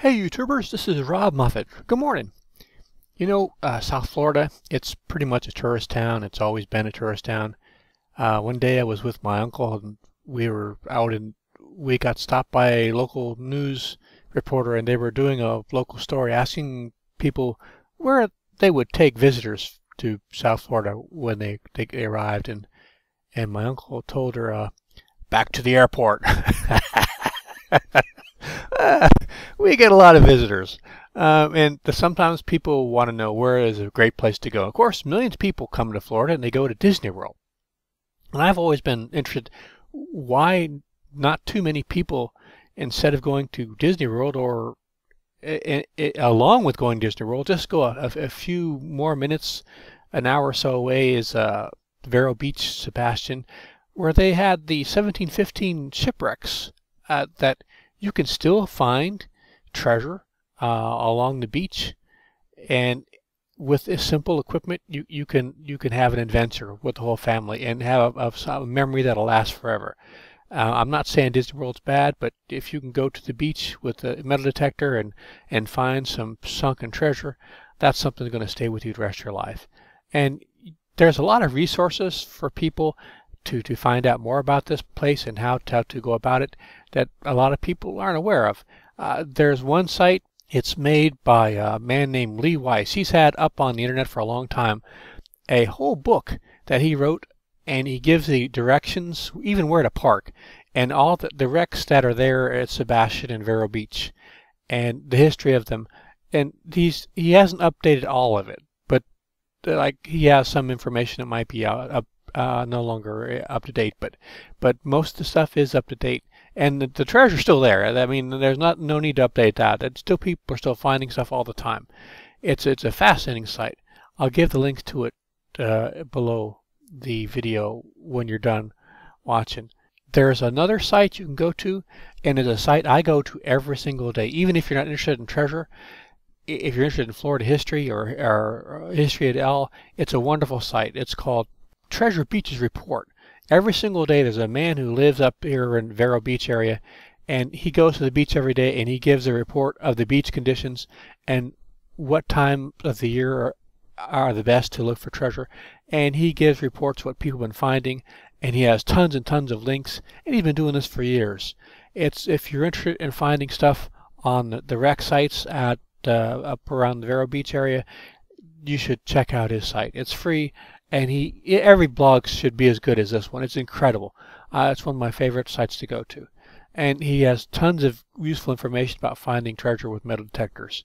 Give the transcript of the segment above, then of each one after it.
Hey YouTubers, this is Rob Moffett. Good morning. South Florida, it's pretty much a tourist town. It's always been a tourist town. One day I was with my uncle and we got stopped by a local news reporter and they were doing a local story asking people where they would take visitors to South Florida when they arrived. And my uncle told her, back to the airport. We get a lot of visitors. Sometimes people want to know where is a great place to go. Of course, millions of people come to Florida and they go to Disneyworld. And I've always been interested, why not too many people, instead of going to Disney World or along with going to Disney World, just go a few more minutes, an hour or so away is Vero Beach, Sebastian, where they had the 1715 shipwrecks that you can still find treasure along the beach, and with a simple equipment you can have an adventure with the whole family and have a memory that'll last forever. I'm not saying Disney World's bad, but if you can go to the beach with a metal detector and find some sunken treasure, that's something that's going to stay with you the rest of your life. And there's a lot of resources for people to find out more about this place and how to go about it that a lot of people aren't aware of. There's one site, it's made by a man named Wiese. He's had up on the internet for a long time a whole book that he wrote, and he gives the directions, even where to park, and all the wrecks that are there at Sebastian and Vero Beach, and the history of them. And he hasn't updated all of it, but like he has some information that might be no longer up to date, but most of the stuff is up to date, and the treasure's still there. I mean, there's no need to update that. It's still, people are still finding stuff all the time. It's a fascinating site. I'll give the links to it below the video when you're done watching. There's another site you can go to, and it's a site I go to every single day. Even if you're not interested in treasure, if you're interested in Florida history or history at all, it's a wonderful site. It's called Treasure Beaches Report. Every single day there's a man who lives up here in Vero Beach area, and he goes to the beach every day and he gives a report of the beach conditions and what time of the year are the best to look for treasure. And he gives reports what people have been finding, and he has tons and tons of links, and he's been doing this for years. If you're interested in finding stuff on the wreck sites at up around the Vero Beach area, you should check out his site. It's free. And every blog should be as good as this one. It's incredible. It's one of my favorite sites to go to. And he has tons of useful information about finding treasure with metal detectors.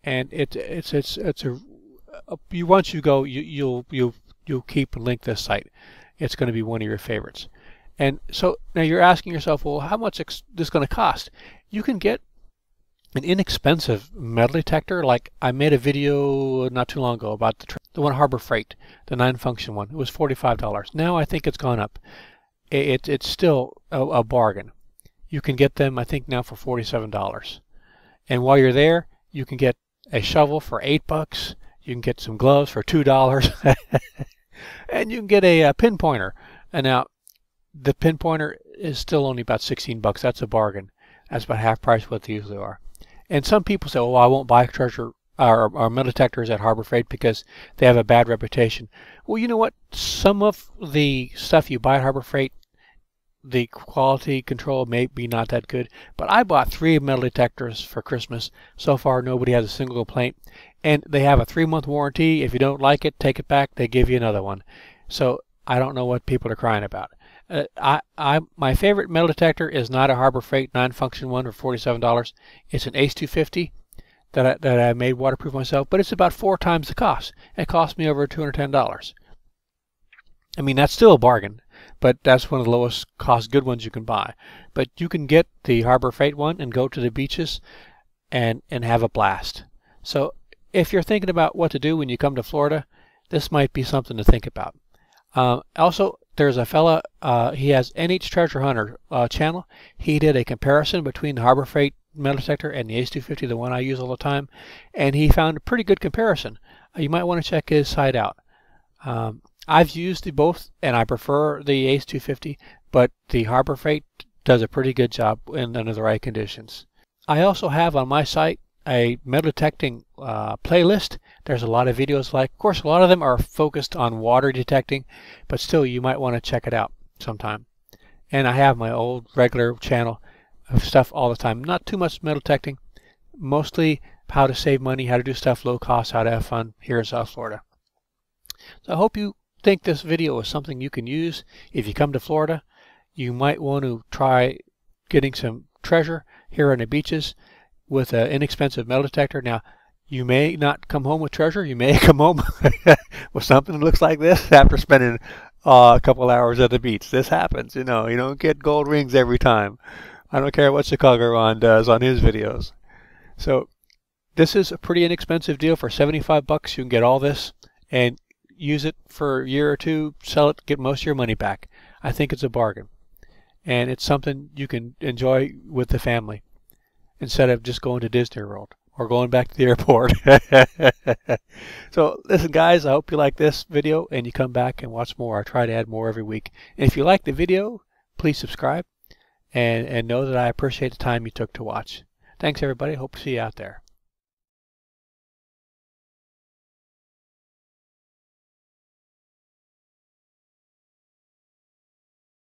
And once you go, you'll keep and link this site. It's going to be one of your favorites. And so now you're asking yourself, well, how much is this going to cost? You can get an inexpensive metal detector. Like I made a video not too long ago about the one Harbor Freight, the 9-function one. It was $45. Now I think it's gone up. It's still a bargain. You can get them, I think, now for $47. And while you're there, you can get a shovel for $8. You can get some gloves for $2. And you can get a pinpointer. And now the pinpointer is still only about $16. That's a bargain. That's about half price what they usually are. And some people say, well, I won't buy treasure or metal detectors at Harbor Freight because they have a bad reputation. Well, you know what? Some of the stuff you buy at Harbor Freight, the quality control may be not that good. But I bought 3 metal detectors for Christmas. So far, nobody has a single complaint. And they have a 3-month warranty. If you don't like it, take it back. They give you another one. So I don't know what people are crying about. My favorite metal detector is not a Harbor Freight 9-function one for $47. It's an ACE 250 that I made waterproof myself, but it's about 4 times the cost. It cost me over $210. I mean, that's still a bargain, but that's one of the lowest cost good ones you can buy. But you can get the Harbor Freight one and go to the beaches and have a blast. So if you're thinking about what to do when you come to Florida, this might be something to think about. Also, there's a fella, he has NH Treasure Hunter channel. He did a comparison between the Harbor Freight metal detector and the ACE 250, the one I use all the time, and he found a pretty good comparison. You might want to check his site out. I've used both, and I prefer the ACE 250, but the Harbor Freight does a pretty good job under the right conditions. I also have on my site a metal detecting playlist. There's a lot of videos of course, a lot of them are focused on water detecting, but still you might want to check it out sometime. And I have my old regular channel of stuff all the time. Not too much metal detecting, mostly how to save money, how to do stuff low cost, how to have fun here in South Florida. So I hope you think this video is something you can use if you come to Florida. You might want to try getting some treasure here on the beaches with an inexpensive metal detector. Now, you may not come home with treasure. You may come home with something that looks like this after spending a couple hours at the beach. This happens, you know. You don't get gold rings every time. I don't care what Chicago Ron does on his videos. So this is a pretty inexpensive deal. For 75 bucks, you can get all this and use it for a year or two, sell it, get most of your money back. I think it's a bargain. And it's something you can enjoy with the family instead of just going to Disneyworld or going back to the airport. So listen, guys, I hope you like this video and you come back and watch more. I try to add more every week. And if you like the video, please subscribe and know that I appreciate the time you took to watch. Thanks, everybody. Hope to see you out there.